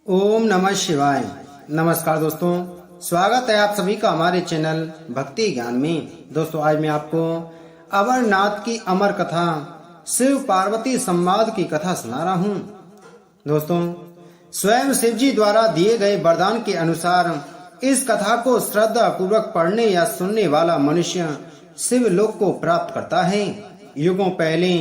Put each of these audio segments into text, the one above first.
ओम नमः शिवाय। नमस्कार दोस्तों, स्वागत है आप सभी का हमारे चैनल भक्ति ज्ञान में। दोस्तों, आज मैं आपको अमरनाथ की अमर कथा शिव पार्वती संवाद की कथा सुना रहा हूँ। दोस्तों, स्वयं शिव जी द्वारा दिए गए वरदान के अनुसार इस कथा को श्रद्धा पूर्वक पढ़ने या सुनने वाला मनुष्य शिव लोक को प्राप्त करता है। युगों पहले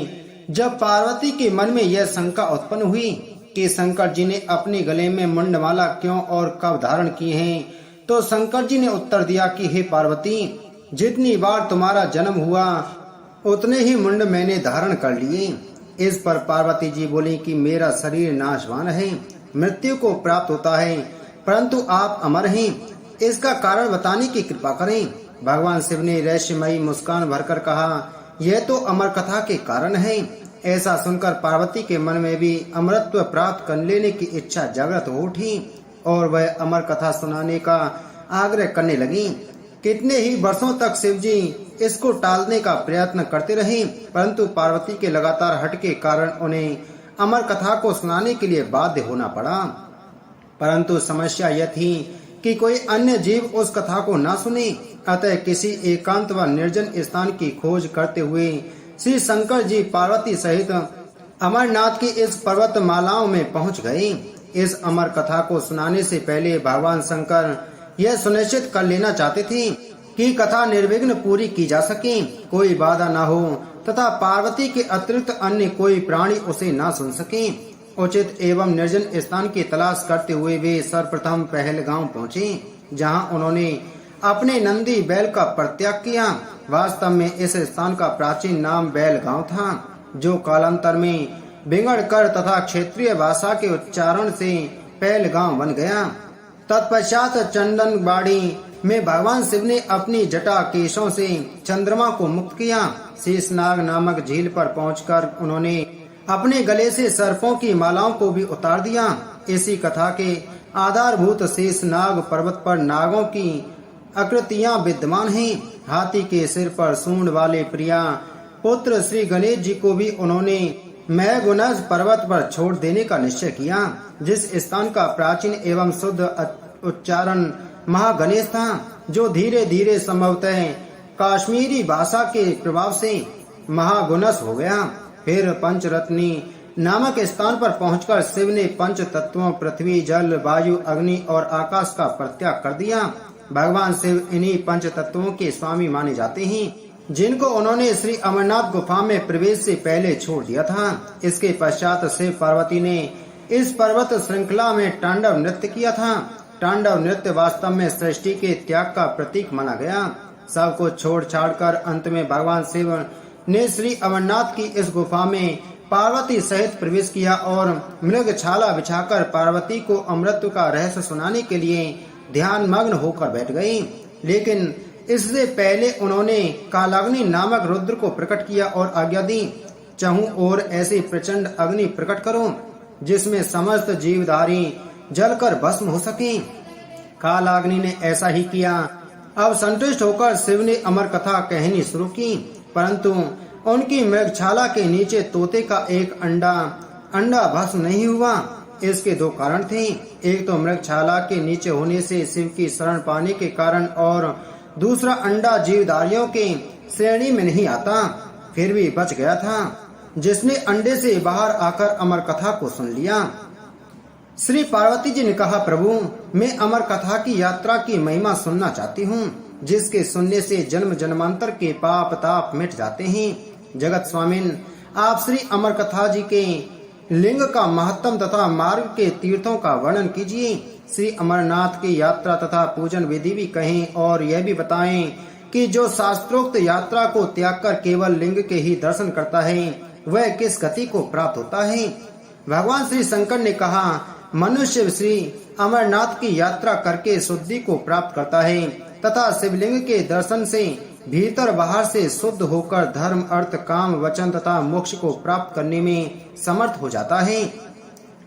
जब पार्वती के मन में यह शंका उत्पन्न हुई कि शंकर जी ने अपने गले में मुंडमाला क्यों और कब धारण की है, तो शंकर जी ने उत्तर दिया कि हे पार्वती, जितनी बार तुम्हारा जन्म हुआ उतने ही मुंड मैंने धारण कर लिए। इस पर पार्वती जी बोली कि मेरा शरीर नाशवान है, मृत्यु को प्राप्त होता है, परंतु आप अमर हैं, इसका कारण बताने की कृपा करें। भगवान शिव ने रहस्यमयी मुस्कान भरकर कहा, यह तो अमर कथा के कारण है। ऐसा सुनकर पार्वती के मन में भी अमरत्व प्राप्त कर लेने की इच्छा जागृत हो उठी और वह अमर कथा सुनाने का आग्रह करने लगी। कितने ही वर्षों तक शिव जी इसको टालने का प्रयत्न करते रहे, परंतु पार्वती के लगातार हट के कारण उन्हें अमर कथा को सुनाने के लिए बाध्य होना पड़ा। परंतु समस्या यह थी कि कोई अन्य जीव उस कथा को न सुने। अतः किसी एकांत व निर्जन स्थान की खोज करते हुए श्री शंकर जी पार्वती सहित अमरनाथ की इस पर्वत मालाओं में पहुंच गए। इस अमर कथा को सुनाने से पहले भगवान शंकर यह सुनिश्चित कर लेना चाहते थे कि कथा निर्विघ्न पूरी की जा सके, कोई बाधा न हो तथा पार्वती के अतिरिक्त अन्य कोई प्राणी उसे न सुन सके। उचित एवं निर्जन स्थान की तलाश करते हुए वे सर्वप्रथम पहलगांव पहुँचे, जहाँ उन्होंने अपने नंदी बैल का परित्याग किया। वास्तव में इस स्थान का प्राचीन नाम बैल गांव था, जो कालांतर में बिगड़कर तथा क्षेत्रीय भाषा के उच्चारण से पहलगांव बन गया। तत्पश्चात चंदनबाड़ी में भगवान शिव ने अपनी जटा केशों से चंद्रमा को मुक्त किया। शेषनाग नामक झील पर पहुंचकर उन्होंने अपने गले से सर्पों की मालाओं को भी उतार दिया। इसी कथा के आधारभूत शेषनाग पर्वत पर नागों की आकृतियां विद्यमान हैं। हाथी के सिर पर सूंड वाले प्रिया पुत्र श्री गणेश जी को भी उन्होंने महगुनज पर्वत पर छोड़ देने का निश्चय किया, जिस स्थान का प्राचीन एवं शुद्ध उच्चारण महागणेश था, जो धीरे धीरे संभवतः काश्मीरी भाषा के प्रभाव से महागुनस हो गया। फिर पंचरत्नी नामक स्थान पर पहुंचकर शिव ने पंच तत्वों पृथ्वी, जल, वायु, अग्नि और आकाश का परित्याग कर दिया। भगवान शिव इन्हीं पंच तत्वों के स्वामी माने जाते हैं, जिनको उन्होंने श्री अमरनाथ गुफा में प्रवेश से पहले छोड़ दिया था। इसके पश्चात शिव पार्वती ने इस पर्वत श्रृंखला में तांडव नृत्य किया था। तांडव नृत्य वास्तव में सृष्टि के त्याग का प्रतीक माना गया। सब कुछ छोड़ छाड़ कर अंत में भगवान शिव ने श्री अमरनाथ की इस गुफा में पार्वती सहित प्रवेश किया और मृग छाला बिछाकर पार्वती को अमृत का रहस्य सुनाने के लिए ध्यान मग्न होकर बैठ गए। लेकिन इससे पहले उन्होंने कालाग्नि नामक रुद्र को प्रकट किया और आज्ञा दी, चहुं ओर ऐसी प्रचंड अग्नि प्रकट करो जिसमें समस्त जीवधारी जलकर भस्म हो सके। कालाग्नि ने ऐसा ही किया। अब संतुष्ट होकर शिव ने अमर कथा कहनी शुरू की, परंतु उनकी मृगछाला के नीचे तोते का एक अंडा भस्म नहीं हुआ। इसके दो कारण थे, एक तो मृगछाला के नीचे होने से शिव की शरण पाने के कारण, और दूसरा अंडा जीवधारियों के श्रेणी में नहीं आता, फिर भी बच गया था, जिसने अंडे से बाहर आकर अमर कथा को सुन लिया। श्री पार्वती जी ने कहा, प्रभु, मैं अमर कथा की यात्रा की महिमा सुनना चाहती हूँ, जिसके सुनने से जन्म जन्मांतर के पाप ताप मिट जाते हैं। जगत स्वामिन, आप श्री अमर कथा जी के लिंग का महत्व तथा मार्ग के तीर्थों का वर्णन कीजिए। श्री अमरनाथ की यात्रा तथा पूजन विधि भी कहें और यह भी बताएं कि जो शास्त्रोक्त यात्रा को त्याग कर केवल लिंग के ही दर्शन करता है, वह किस गति को प्राप्त होता है। भगवान श्री शंकर ने कहा, मनुष्य श्री अमरनाथ की यात्रा करके शुद्धि को प्राप्त करता है तथा शिवलिंग के दर्शन से भीतर बाहर से शुद्ध होकर धर्म, अर्थ, काम, वचन तथा मोक्ष को प्राप्त करने में समर्थ हो जाता है।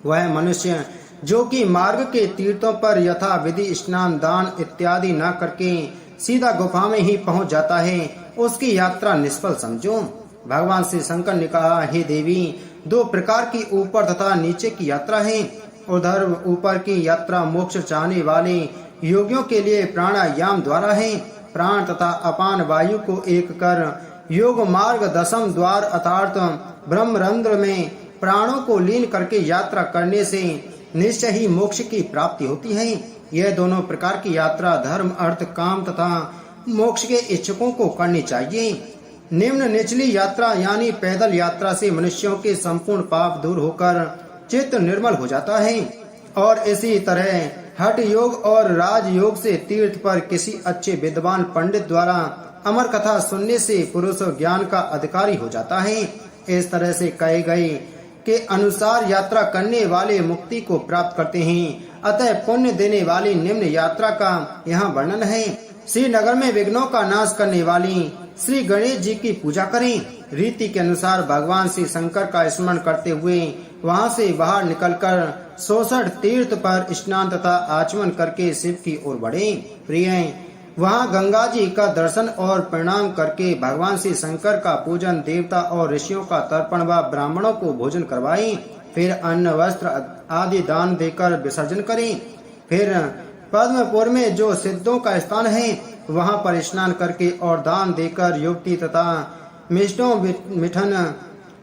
वह मनुष्य जो कि मार्ग के तीर्थों पर यथा विधि स्नान, दान इत्यादि न करके सीधा गुफा में ही पहुंच जाता है, उसकी यात्रा निष्फल समझो। भगवान श्री शंकर ने कहा, हे देवी, दो प्रकार की ऊपर तथा नीचे की यात्रा है। उधर ऊपर की यात्रा मोक्ष चाहने वाले योगियों के लिए प्राणायाम द्वारा है। प्राण तथा अपान वायु को एक कर योग मार्ग दशम द्वार अर्थात ब्रह्मरंध्र में प्राणों को लीन करके यात्रा करने से निश्चय ही मोक्ष की प्राप्ति होती है। यह दोनों प्रकार की यात्रा धर्म अर्थ काम तथा मोक्ष के इच्छुकों को करनी चाहिए। निम्न निचली यात्रा यानी पैदल यात्रा से मनुष्यों के संपूर्ण पाप दूर होकर चित्त निर्मल हो जाता है और इसी तरह हठ योग और राज योग से तीर्थ पर किसी अच्छे विद्वान पंडित द्वारा अमर कथा सुनने से पुरुष ज्ञान का अधिकारी हो जाता है। इस तरह से कहे गए के अनुसार यात्रा करने वाले मुक्ति को प्राप्त करते हैं। अतः पुण्य देने वाली निम्न यात्रा का यहाँ वर्णन है। श्रीनगर में विघ्नों का नाश करने वाली श्री गणेश जी की पूजा करें। रीति के अनुसार भगवान श्री शंकर का स्मरण करते हुए वहां से बाहर निकलकर 66 तीर्थ पर स्नान तथा आचमन करके शिव की ओर बढ़े। प्रिय वहां गंगा जी का दर्शन और प्रणाम करके भगवान श्री शंकर का पूजन, देवता और ऋषियों का तर्पण व ब्राह्मणों को भोजन करवाएं। फिर अन्न वस्त्र आदि दान देकर विसर्जन करें। फिर पद्मपुर में जो सिद्धों का स्थान है वहां पर स्नान करके और दान देकर युक्ति तथा मिष्टों मिठन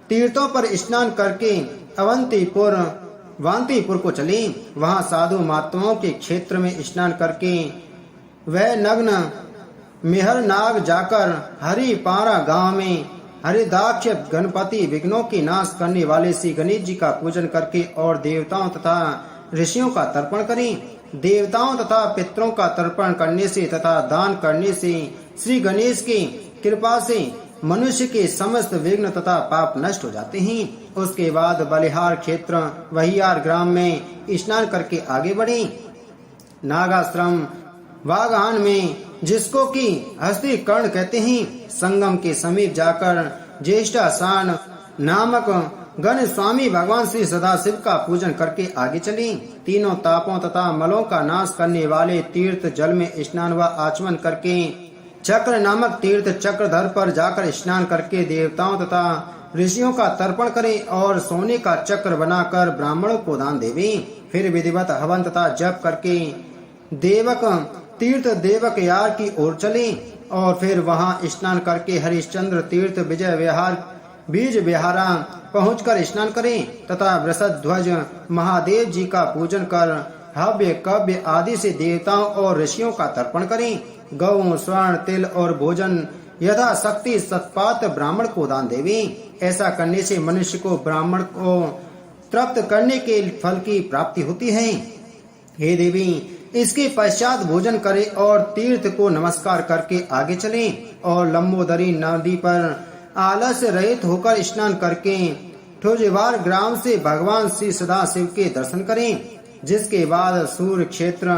तीर्थों पर स्नान करके अवंतीपुर वांतीपुर को चले। वहां साधु महात्माओं के क्षेत्र में स्नान करके वह नग्न मेहरनाग जाकर हरिपारा गांव में हरिदाक्ष गणपति विघ्नों के नाश करने वाले श्री गणेश जी का पूजन करके और देवताओं तथा ऋषियों का तर्पण करें। देवताओं तथा पितरों का तर्पण करने से तथा दान करने से श्री गणेश की कृपा से मनुष्य के समस्त विघ्न तथा पाप नष्ट हो जाते हैं। उसके बाद बलिहार क्षेत्र वहियार ग्राम में स्नान करके आगे बढ़े। नागाश्रम वागहान में जिसको कि हस्ती कर्ण कहते हैं, संगम के समीप जाकर ज्येष्ठासान नामक गण स्वामी भगवान श्री सदाशिव का पूजन करके आगे चले। तीनों तापों तथा मलों का नाश करने वाले तीर्थ जल में स्नान व आचमन करके चक्र नामक तीर्थ चक्रधर पर जाकर स्नान करके देवताओं तथा ऋषियों का तर्पण करें और सोने का चक्र बनाकर ब्राह्मणों को दान देवें। फिर विधिवत हवन तथा जप करके देवक तीर्थ देवक यार की ओर चले और फिर वहां स्नान करके हरिश्चंद्र तीर्थ विजय विहार बीज विहारा पहुंचकर स्नान करें तथा वृषध्वज महादेव जी का पूजन कर हव्य कव्य आदि से देवताओं और ऋषियों का तर्पण करें। गौ स्वर्ण तिल और भोजन यथा शक्ति सत्पात ब्राह्मण को दान देवें। ऐसा करने से मनुष्य को ब्राह्मण को तृप्त करने के फल की प्राप्ति होती है। हे देवी, इसके पश्चात भोजन करें और तीर्थ को नमस्कार करके आगे चलें और लंबोदरी नदी पर आलस्य रहित होकर स्नान करके ठोजेवार ग्राम से भगवान श्री सदाशिव के दर्शन करें। जिसके बाद सूर्य क्षेत्र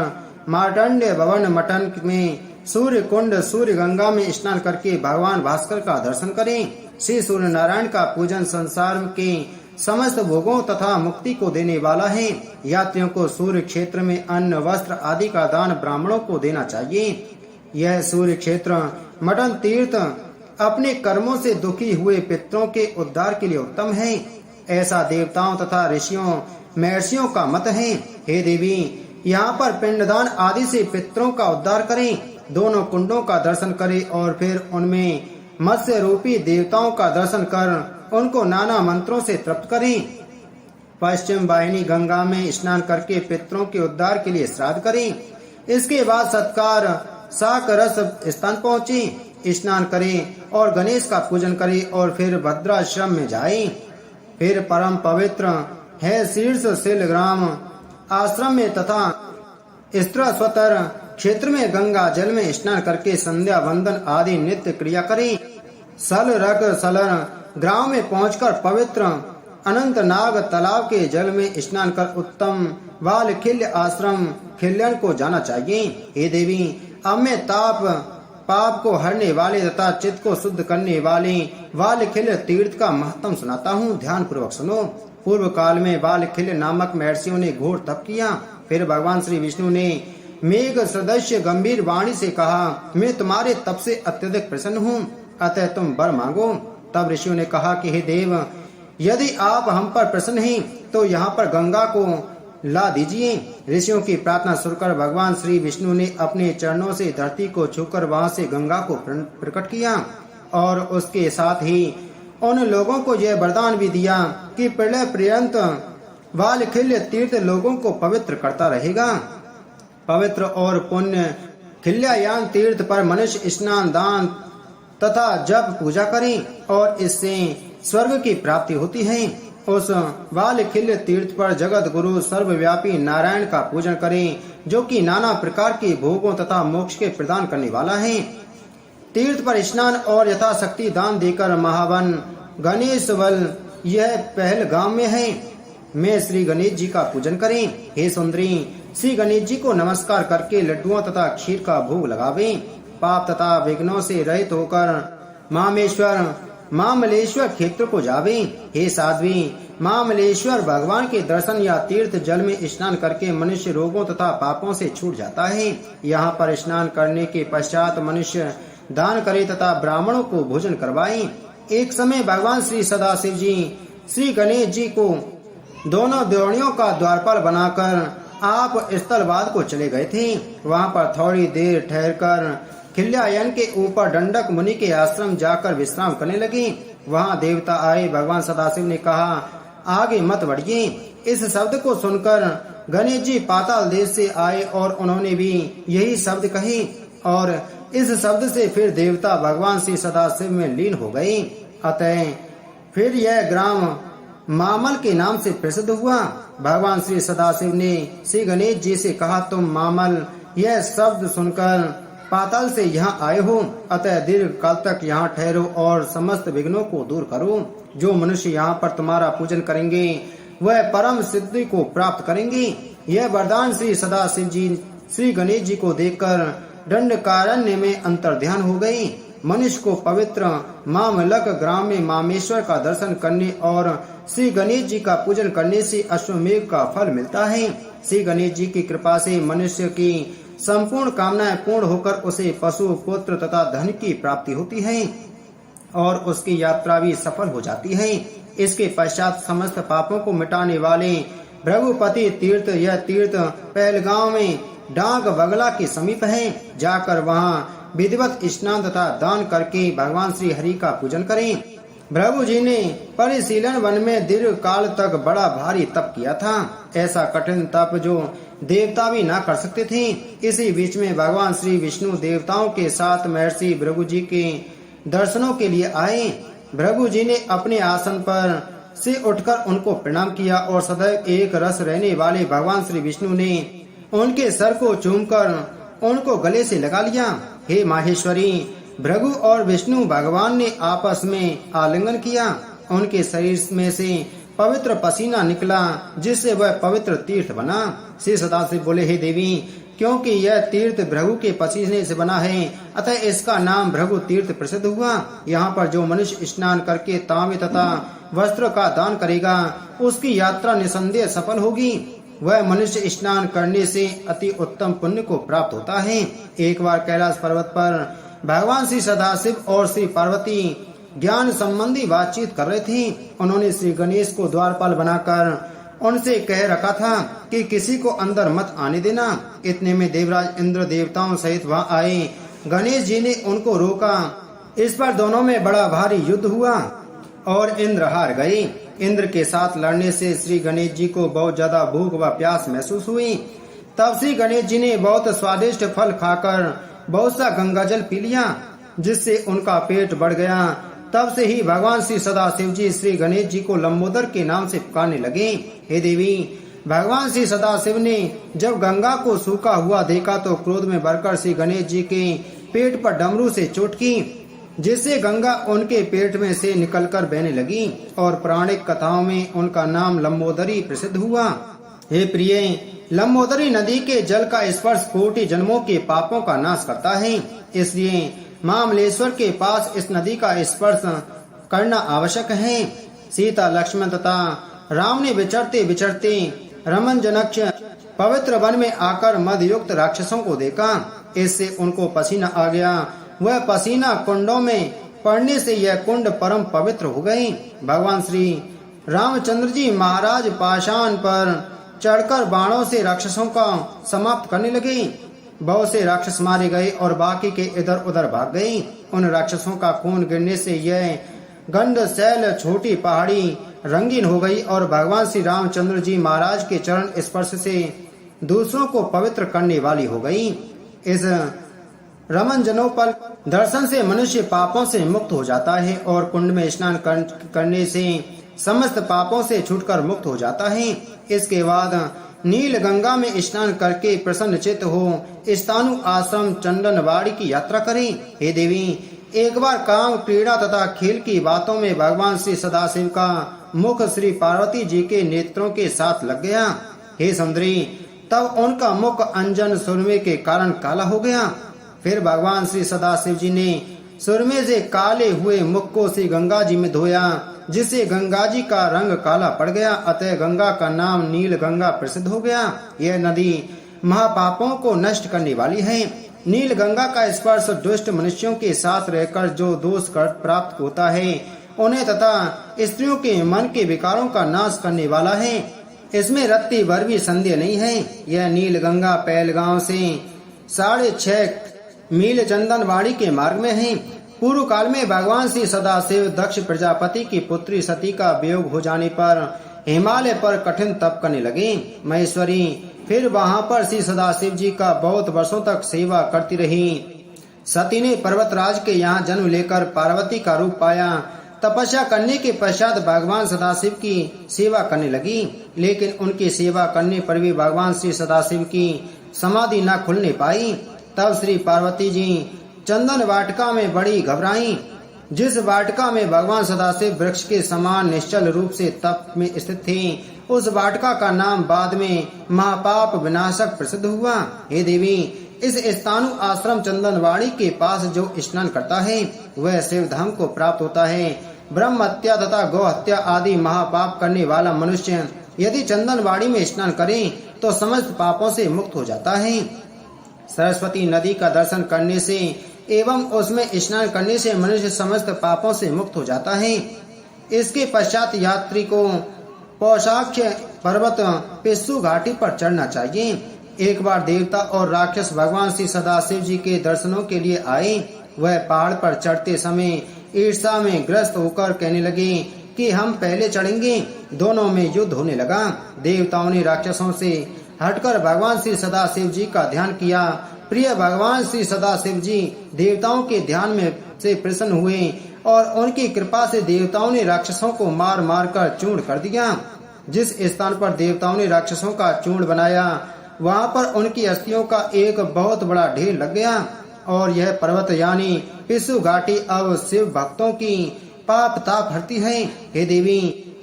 मार्तंड भवन मठन में सूर्य कुंड सूर्य गंगा में स्नान करके भगवान भास्कर का दर्शन करें। श्री सूर्य नारायण का पूजन संसार के समस्त भोगों तथा मुक्ति को देने वाला है। यात्रियों को सूर्य क्षेत्र में अन्न वस्त्र आदि का दान ब्राह्मणों को देना चाहिए। यह सूर्य क्षेत्र मठन तीर्थ अपने कर्मों से दुखी हुए पितरों के उद्धार के लिए उत्तम है। ऐसा देवताओं तथा ऋषियों महर्षियों का मत है। हे देवी, यहाँ पर पिंडदान आदि से पितरों का उद्धार करें। दोनों कुंडों का दर्शन करें और फिर उनमें मत्स्य रूपी देवताओं का दर्शन कर उनको नाना मंत्रों से तृप्त करें। पश्चिम वाहिनी गंगा में स्नान करके पितरों के उद्धार के लिए श्राद्ध करें। इसके बाद सत्कार साकरस स्थान पहुँचे, स्नान करें और गणेश का पूजन करें और फिर भद्राश्रम में जाएं। फिर परम पवित्र है शीर्ष शिल ग्राम आश्रम में तथा स्त्रस्वतर क्षेत्र में गंगा जल में स्नान करके संध्या वंदन आदि नित्य क्रिया करें। सल रक सलर ग्राम में पहुंचकर पवित्र अनंतनाग तालाब के जल में स्नान कर उत्तम वाल खिल्य आश्रम खिल्यन को जाना चाहिए। हे देवी, अब मैं ताप पाप को हरने वाले तथा चित्त को शुद्ध करने वाले वालखिल्य तीर्थ का महत्व सुनाता हूँ, ध्यान पूर्वक सुनो। पूर्व काल में वालखिल्य नामक महर्षियों ने घोर तप किया। फिर भगवान श्री विष्णु ने मेघ सदस्य गंभीर वाणी से कहा, मैं तुम्हारे तप से अत्यधिक प्रसन्न हूँ, अतः तुम वर मांगो। तब ऋषियों ने कहा कि हे देव, यदि आप हम पर प्रसन्न हैं तो यहाँ पर गंगा को ला दीजिए। ऋषियों की प्रार्थना सुनकर भगवान श्री विष्णु ने अपने चरणों से धरती को छूकर वहां से गंगा को प्रकट किया और उसके साथ ही उन लोगों को यह वरदान भी दिया कि प्रलय पर्यंत वालखिल्य तीर्थ लोगों को पवित्र करता रहेगा। पवित्र और पुण्य खिल्यायान तीर्थ पर मनुष्य स्नान, दान तथा जप पूजा करें और इससे स्वर्ग की प्राप्ति होती है। उस वालखिल्य तीर्थ पर जगत गुरु सर्वव्यापी नारायण का पूजन करें, जो कि नाना प्रकार के भोगों तथा मोक्ष के प्रदान करने वाला है। तीर्थ पर स्नान और यथाशक्ति दान देकर महावन गणेश बल यह पहलगाम में है में श्री गणेश जी का पूजन करें। हे सुंदरी, श्री गणेश जी को नमस्कार करके लड्डुओं तथा खीर का भोग लगावें। पाप तथा विघ्नों से रहित होकर मामलेश्वर क्षेत्र को जावे। हे साध्वी, मामलेश्वर भगवान के दर्शन या तीर्थ जल में स्नान करके मनुष्य रोगों तथा पापों से छूट जाता है। यहाँ पर स्नान करने के पश्चात मनुष्य दान करे तथा ब्राह्मणों को भोजन करवाए। एक समय भगवान श्री सदाशिव जी श्री गणेश जी को दोनों द्रोणियों का द्वारपाल बनाकर आप स्थलवाद को चले गए थे। वहाँ पर थोड़ी देर ठहरकर खिल्यायन के ऊपर दंडक मुनि के आश्रम जाकर विश्राम करने लगे। वहाँ देवता आए। भगवान सदाशिव ने कहा, आगे मत बढ़िए। इस शब्द को सुनकर गणेश जी पाताल देश से आए और उन्होंने भी यही शब्द कहे और इस शब्द से फिर देवता भगवान श्री सदाशिव में लीन हो गए। अतः फिर यह ग्राम मामल के नाम से प्रसिद्ध हुआ। भगवान श्री सदाशिव ने श्री गणेश जी से कहा, तुम मामल यह शब्द सुनकर पाताल से यहाँ आए हो, अतः दीर्घ काल तक यहाँ ठहरो और समस्त विघ्नों को दूर करो। जो मनुष्य यहाँ पर तुम्हारा पूजन करेंगे वह परम सिद्धि को प्राप्त करेंगे। यह वरदान श्री सदाशिव जी श्री गणेश जी को देखकर दंडकारण्य में अंतर्ध्यान हो गए। मनुष्य को पवित्र मामलक ग्राम में मामेश्वर का दर्शन करने और श्री गणेश जी का पूजन करने से अश्वमेघ का फल मिलता है। श्री गणेश जी की कृपा से मनुष्य की संपूर्ण कामनाएं पूर्ण होकर उसे पशु, पुत्र तथा धन की प्राप्ति होती है और उसकी यात्रा भी सफल हो जाती है। इसके पश्चात समस्त पापों को मिटाने वाले भृगुपति तीर्थ, यह तीर्थ पहलगांव में डांग बगला के समीप है। जाकर वहाँ विधिवत स्नान तथा दान करके भगवान श्री हरि का पूजन करें। भृगु जी ने परिशीलन वन में दीर्घ काल तक बड़ा भारी तप किया था। ऐसा कठिन तप जो देवता भी ना कर सकते थे। इसी बीच में भगवान श्री विष्णु देवताओं के साथ महर्षि भृगु जी के दर्शनों के लिए आए। भृगु जी ने अपने आसन पर से उठकर उनको प्रणाम किया और सदैव एक रस रहने वाले भगवान श्री विष्णु ने उनके सर को चूमकर उनको गले से लगा लिया। हे माहेश्वरी, भृगु और विष्णु भगवान ने आपस में आलिंगन किया। उनके शरीर में से पवित्र पसीना निकला, जिससे वह पवित्र तीर्थ बना। श्री सदाशिव बोले, हे देवी, क्योंकि यह तीर्थ भृगु के पसीने से बना है, अतः इसका नाम भृगु तीर्थ प्रसिद्ध हुआ। यहाँ पर जो मनुष्य स्नान करके तांबे तथा वस्त्र का दान करेगा, उसकी यात्रा निसंदेह सफल होगी। वह मनुष्य स्नान करने से अति उत्तम पुण्य को प्राप्त होता है। एक बार कैलाश पर्वत पर भगवान श्री सदाशिव और श्री पार्वती ज्ञान संबंधी बातचीत कर रहे थे। उन्होंने श्री गणेश को द्वारपाल बनाकर उनसे कह रखा था कि किसी को अंदर मत आने देना। इतने में देवराज इंद्र देवताओं सहित वहाँ आए। गणेश जी ने उनको रोका। इस पर दोनों में बड़ा भारी युद्ध हुआ और इंद्र हार गए। इंद्र के साथ लड़ने से श्री गणेश जी को बहुत ज्यादा भूख व प्यास महसूस हुई। तब श्री गणेश जी ने बहुत स्वादिष्ट फल खाकर बहुत सा गंगा जल पी लिया, जिससे उनका पेट बढ़ गया। तब से ही भगवान श्री सदाशिव जी श्री गणेश जी को लंबोदर के नाम से पुकारने लगे। हे देवी, भगवान श्री सदाशिव ने जब गंगा को सूखा हुआ देखा तो क्रोध में भरकर श्री गणेश जी के पेट पर डमरू से चोट की, जिससे गंगा उनके पेट में से निकलकर बहने लगी और पौराणिक कथाओं में उनका नाम लंबोदरी प्रसिद्ध हुआ। हे प्रिय, लंबोदरी नदी के जल का स्पर्श कोटि जन्मों के पापों का नाश करता है। इसलिए मामलेश्वर के पास इस नदी का स्पर्श करना आवश्यक है। सीता, लक्ष्मण तथा राम ने विचरते विचरते रमणजनक पवित्र वन में आकर मदयुक्त राक्षसों को देखा। इससे उनको पसीना आ गया। वह पसीना कुंडों में पड़ने से यह कुंड परम पवित्र हो गए। भगवान श्री रामचंद्र जी महाराज पाषाण पर चढ़कर बाणों से राक्षसों का समाप्त करने लगे। बहुत से राक्षस मारे गए और बाकी के इधर उधर भाग गए। उन राक्षसों का खून गिरने से यह गंडशैल छोटी पहाड़ी रंगीन हो गई और भगवान श्री रामचंद्र जी महाराज के चरण स्पर्श से दूसरों को पवित्र करने वाली हो गई। इस रमणजनोपल दर्शन से मनुष्य पापों से मुक्त हो जाता है और कुंड में स्नान करने से समस्त पापों से छूटकर मुक्त हो जाता है। इसके बाद नील गंगा में स्नान करके प्रसन्न चित्त हो स्थानु आश्रम चंदनवाड़ी की यात्रा करें। हे देवी, एक बार काम क्रीड़ा तथा खेल की बातों में भगवान श्री सदाशिव का मुख श्री पार्वती जी के नेत्रों के साथ लग गया। हे सुंदरी, तब उनका मुख अंजन सुरमे के कारण काला हो गया। फिर भगवान श्री सदाशिव जी ने सुरमे से काले हुए मुख को श्री गंगा जी में धोया, जिससे गंगा जी का रंग काला पड़ गया। अतः गंगा का नाम नील गंगा प्रसिद्ध हो गया। यह नदी महापापों को नष्ट करने वाली है। नील गंगा का स्पर्श दुष्ट मनुष्यों के साथ रहकर जो दोष प्राप्त होता है उन्हें तथा स्त्रियों के मन के विकारों का नाश करने वाला है। इसमें रत्ती भर भी संदेह नहीं है। यह नील गंगा पहलगांव से 6.5 मील चंदनवाड़ी के मार्ग में है। पूर्व काल में भगवान श्री सदाशिव दक्ष प्रजापति की पुत्री सती का वियोग हो जाने पर हिमालय पर कठिन तप करने लगे। महेश्वरी फिर वहां पर श्री सदाशिव जी का बहुत वर्षों तक सेवा करती रही। सती ने पर्वतराज के यहाँ जन्म लेकर पार्वती का रूप पाया। तपस्या करने के पश्चात भगवान सदाशिव की सेवा करने लगी, लेकिन उनकी सेवा करने पर भी भगवान श्री सदाशिव की समाधि न खुलने पाई। तब श्री पार्वती जी चंदन वाटिका में बड़ी घबराई। जिस वाटिका में भगवान सदाशिव वृक्ष के समान निश्चल रूप से तप में स्थित थे, उस वाटिका का नाम बाद में महापाप विनाशक प्रसिद्ध हुआ। हे देवी, इस स्थानु आश्रम चंदनवाड़ी के पास जो स्नान करता है वह शिव धाम को प्राप्त होता है। ब्रह्म हत्या तथा गौ हत्या आदि महापाप करने वाला मनुष्य यदि चंदनवाड़ी में स्नान करे तो समस्त पापों से मुक्त हो जाता है। सरस्वती नदी का दर्शन करने से एवं उसमें स्नान करने से मनुष्य समस्त पापों से मुक्त हो जाता है। इसके पश्चात यात्री को पौषाक्ष पर्वत पिस्सू घाटी पर चढ़ना चाहिए। एक बार देवता और राक्षस भगवान श्री सदाशिव जी के दर्शनों के लिए आए। वह पहाड़ पर चढ़ते समय ईर्ष्या में ग्रस्त होकर कहने लगे कि हम पहले चढ़ेंगे। दोनों में युद्ध होने लगा। देवताओं ने राक्षसों से हटकर भगवान श्री सदाशिव जी का ध्यान किया। प्रिय भगवान श्री सदाशिव जी देवताओं के ध्यान में से प्रसन्न हुए और उनकी कृपा से देवताओं ने राक्षसों को मार मार कर चूर्ण कर दिया। जिस स्थान पर देवताओं ने राक्षसों का चूर्ण बनाया वहां पर उनकी अस्थियों का एक बहुत बड़ा ढेर लग गया और यह पर्वत यानी पिस्सू घाटी अब शिव भक्तों की पाप ताप हरती है। हे देवी,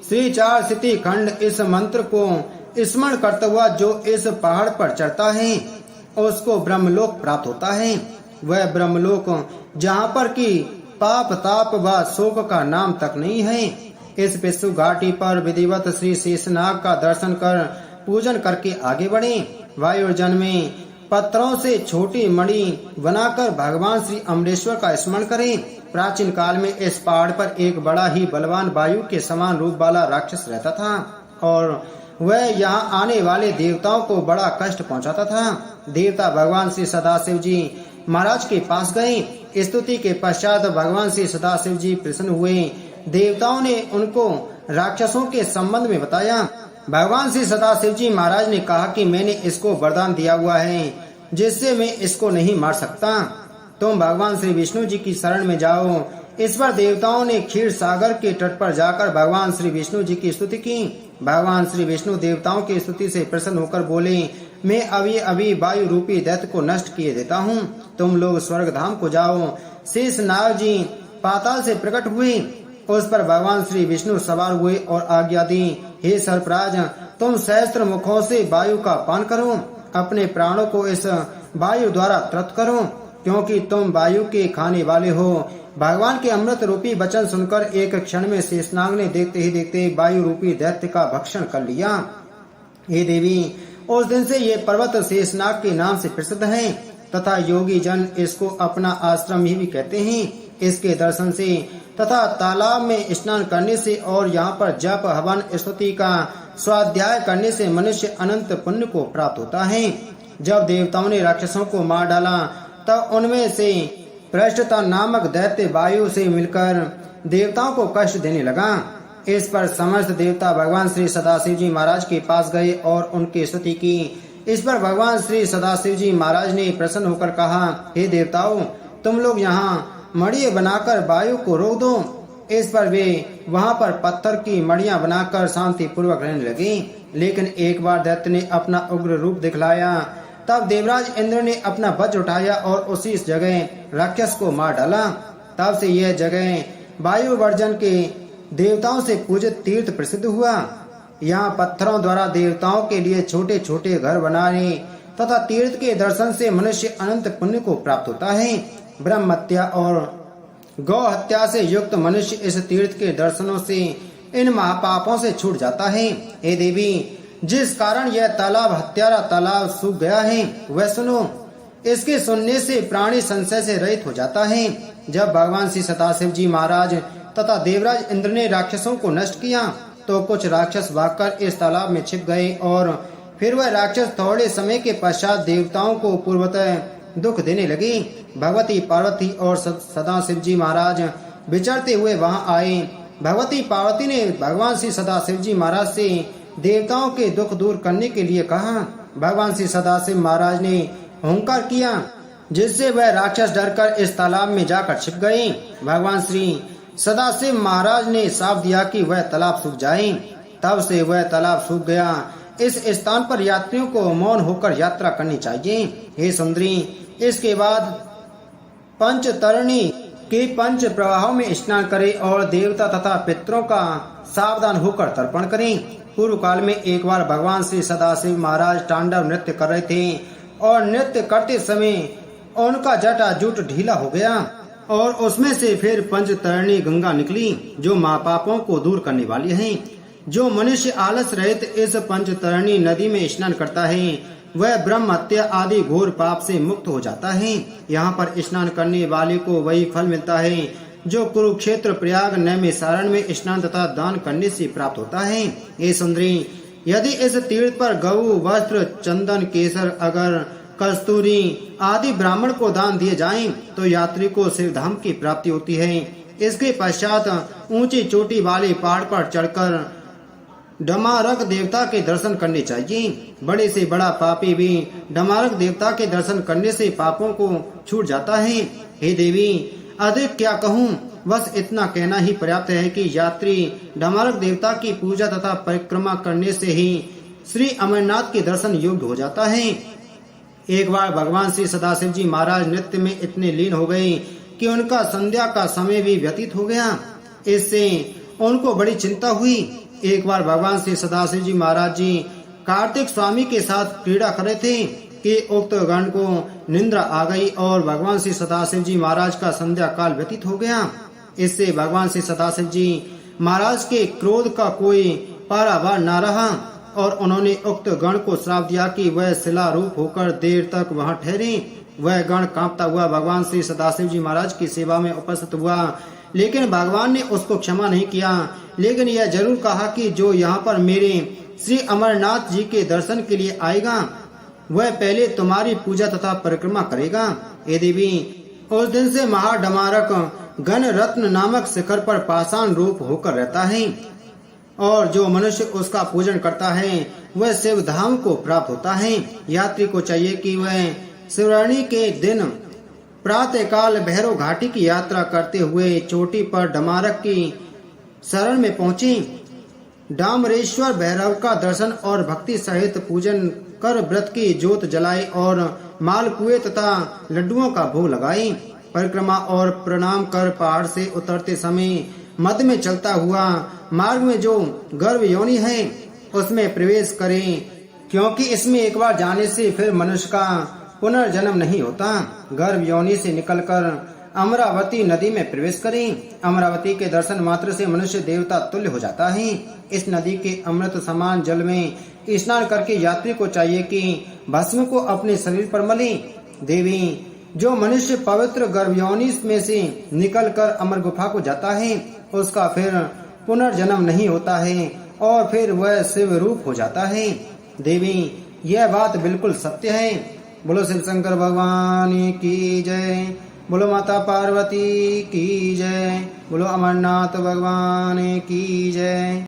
श्री 4 सिद्धि खंड इस मंत्र को स्मरण करता हुआ जो इस पहाड़ पर चढ़ता है उसको ब्रह्मलोक प्राप्त होता है। वह ब्रह्मलोक जहाँ पर की पाप ताप व शोक का नाम तक नहीं है। इस पिस्सू घाटी पर विधिवत श्री शेषनाग का दर्शन कर पूजन करके आगे बढ़े। वायुर्जन में पत्थरों से छोटी मणि बनाकर भगवान श्री अमरेश्वर का स्मरण करें। प्राचीन काल में इस पहाड़ पर एक बड़ा ही बलवान वायु के समान रूप वाला राक्षस रहता था और वह यहाँ आने वाले देवताओं को बड़ा कष्ट पहुँचाता था। देवता भगवान श्री सदाशिव जी महाराज के पास गए। स्तुति के पश्चात भगवान श्री सदाशिव जी प्रसन्न हुए। देवताओं ने उनको राक्षसों के संबंध में बताया। भगवान श्री सदाशिव जी महाराज ने कहा कि मैंने इसको वरदान दिया हुआ है जिससे मैं इसको नहीं मार सकता। तुम भगवान श्री विष्णु जी की शरण में जाओ। इस पर देवताओं ने क्षीर सागर के तट पर जाकर भगवान श्री विष्णु जी की स्तुति की। भगवान श्री विष्णु देवताओं की स्तुति से प्रसन्न होकर बोले, मैं अभी अभी वायु रूपी दैत्य को नष्ट किए देता हूँ। तुम लोग स्वर्ग धाम को जाओ। शेषनाग जी पाताल से प्रकट हुए। उस पर भगवान श्री विष्णु सवार हुए और आज्ञा दी, हे सर्पराज, तुम सहस्त्र मुखों से वायु का पान करो। अपने प्राणों को इस वायु द्वारा तृप्त करो, क्योंकि तुम वायु के खाने वाले हो। भगवान के अमृत रूपी वचन सुनकर एक क्षण में शेषनाग ने देखते ही देखते वायु रूपी दैत्य का भक्षण कर लिया। हे देवी, उस दिन से ये पर्वत शेषनाग के नाम से प्रसिद्ध है तथा योगी जन इसको अपना आश्रम ही भी कहते हैं। इसके दर्शन से तथा तालाब में स्नान करने से और यहाँ पर जप हवन स्तुति का स्वाध्याय करने से मनुष्य अनंत पुण्य को प्राप्त होता है। जब देवताओं ने राक्षसों को मार डाला तब उनमें से पृष्ठता नामक दैत्य वायु से मिलकर देवताओं को कष्ट देने लगा। इस पर समस्त देवता भगवान श्री सदाशिव जी महाराज के पास गए और उनकी स्तुति की। इस पर भगवान श्री सदाशिव जी महाराज ने प्रसन्न होकर कहा, हे देवताओं, तुम लोग यहाँ मड़िये बनाकर वायु को रोक दो। इस पर वे वहां पर पत्थर की मड़ियां बनाकर शांति पूर्वक रहने लगे। लेकिन एक बार दैत्य ने अपना उग्र रूप दिखलाया। तब देवराज इंद्र ने अपना वज्र उठाया और उसी जगह राक्षस को मार डाला। तब से यह जगह वायु वर्जन के देवताओं से पूजित तीर्थ प्रसिद्ध हुआ। यहाँ पत्थरों द्वारा देवताओं के लिए छोटे छोटे घर बनाने तथा तीर्थ के दर्शन से मनुष्य अनंत पुण्य को प्राप्त होता है। ब्रह्म हत्या और गौ हत्या से युक्त मनुष्य इस तीर्थ के दर्शनों से इन महापापों से छूट जाता है। हे देवी, जिस कारण यह तालाब हत्यारा तालाब सूख गया है वह सुनो। इसके सुनने से प्राणी संशय से रहित हो जाता है। जब भगवान श्री सदाशिव जी महाराज तथा देवराज इंद्र ने राक्षसों को नष्ट किया तो कुछ राक्षस भागकर इस तालाब में छिप गए और फिर वह राक्षस थोड़े समय के पश्चात देवताओं को पूर्वतः दुख देने लगी। भगवती पार्वती और सदाशिव जी महाराज विचरते हुए वहां आए। भगवती पार्वती ने भगवान श्री सदाशिव जी महाराज से देवताओं के दुख दूर करने के लिए कहा। भगवान श्री सदाशिव महाराज ने हुंकार किया, जिससे वह राक्षस डरकर इस तालाब में जाकर छिप गए। भगवान श्री सदाशिव महाराज ने साफ दिया कि वह तालाब सूख जाए। तब से वह तालाब सूख गया। इस स्थान पर यात्रियों को मौन होकर यात्रा करनी चाहिए। हे सुंदरी, इसके बाद पंचतरणी के पंच प्रवाहों में स्नान करें और देवता तथा पितरों का सावधान होकर तर्पण करें। पूर्व काल में एक बार भगवान श्री सदाशिव महाराज तांडव नृत्य कर रहे थे और नृत्य करते समय उनका जटा जूट ढीला हो गया और उसमें से फिर पंचतरणी गंगा निकली, जो महापापों को दूर करने वाली है। जो मनुष्य आलस रहित इस पंचतरणी नदी में स्नान करता है वह ब्रह्म हत्या आदि घोर पाप से मुक्त हो जाता है। यहाँ पर स्नान करने वाले को वही फल मिलता है जो कुरुक्षेत्र, प्रयाग, नैमिषारण्य में स्नान तथा दान करने से प्राप्त होता है। ये सुंदरी, यदि इस तीर्थ पर गऊ, वस्त्र, चंदन, केसर, अगर, कस्तूरी आदि ब्राह्मण को दान दिए जाएं तो यात्री को शिवधाम की प्राप्ति होती है। इसके पश्चात ऊंची चोटी वाले पहाड़ पर चढ़कर डमारक देवता के दर्शन करने चाहिए। बड़े से बड़ा पापी भी डमारक देवता के दर्शन करने से पापों को छूट जाता है। हे देवी, अधिक क्या कहूँ, बस इतना कहना ही पर्याप्त है कि यात्री डमारक देवता की पूजा तथा परिक्रमा करने से ही श्री अमरनाथ के दर्शन योग्य हो जाता है। एक बार भगवान श्री सदाशिव जी महाराज नृत्य में इतने लीन हो गए कि उनका संध्या का समय भी व्यतीत हो गया। इससे उनको बड़ी चिंता हुई। एक बार भगवान श्री सदाशिव जी महाराज जी कार्तिक स्वामी के साथ क्रीड़ा कर रहे थे कि उक्त गण को निंद्रा आ गई और भगवान श्री सदाशिव जी महाराज का संध्या काल व्यतीत हो गया। इससे भगवान श्री सदाशिव जी महाराज के क्रोध का कोई पारावार न रहा और उन्होंने उक्त गण को श्राप दिया कि वह शिला रूप होकर देर तक वहां ठहरे। वह गण कांपता हुआ भगवान श्री सदाशिव जी महाराज की सेवा में उपस्थित हुआ, लेकिन भगवान ने उसको क्षमा नहीं किया, लेकिन यह जरूर कहा कि जो यहाँ पर मेरे श्री अमरनाथ जी के दर्शन के लिए आएगा वह पहले तुम्हारी पूजा तथा परिक्रमा करेगा। हे देवी, उस दिन से महाडमारक गण रत्न नामक शिखर पर पाषाण रूप होकर रहता है और जो मनुष्य उसका पूजन करता है वह शिव धाम को प्राप्त होता है। यात्री को चाहिए कि वह शिवरात्रि के दिन प्रातः काल भैरव घाटी की यात्रा करते हुए चोटी पर डमारक की शरण में पहुंचे। डामरेश्वर भैरव का दर्शन और भक्ति सहित पूजन कर व्रत की ज्योत जलाए और मालपुए तथा लड्डुओं का भोग लगाए। परिक्रमा और प्रणाम कर पहाड़ से उतरते समय मध्य में चलता हुआ मार्ग में जो गर्भ योनि है उसमें प्रवेश करें, क्योंकि इसमें एक बार जाने से फिर मनुष्य का पुनर्जन्म नहीं होता। गर्भ योनि से निकलकर अमरावती नदी में प्रवेश करें। अमरावती के दर्शन मात्र से मनुष्य देवता तुल्य हो जाता है। इस नदी के अमृत समान जल में स्नान करके यात्री को चाहिए कि भस्म को अपने शरीर पर मले। देवी, जो मनुष्य पवित्र गर्भ योनि में से निकलकर अमर गुफा को जाता है उसका फिर पुनर्जन्म नहीं होता है और फिर वह शिव रूप हो जाता है। देवी, यह बात बिल्कुल सत्य है। बोलो शिव शंकर भगवान की जय। बोलो माता पार्वती की जय। बोलो अमरनाथ भगवान की जय।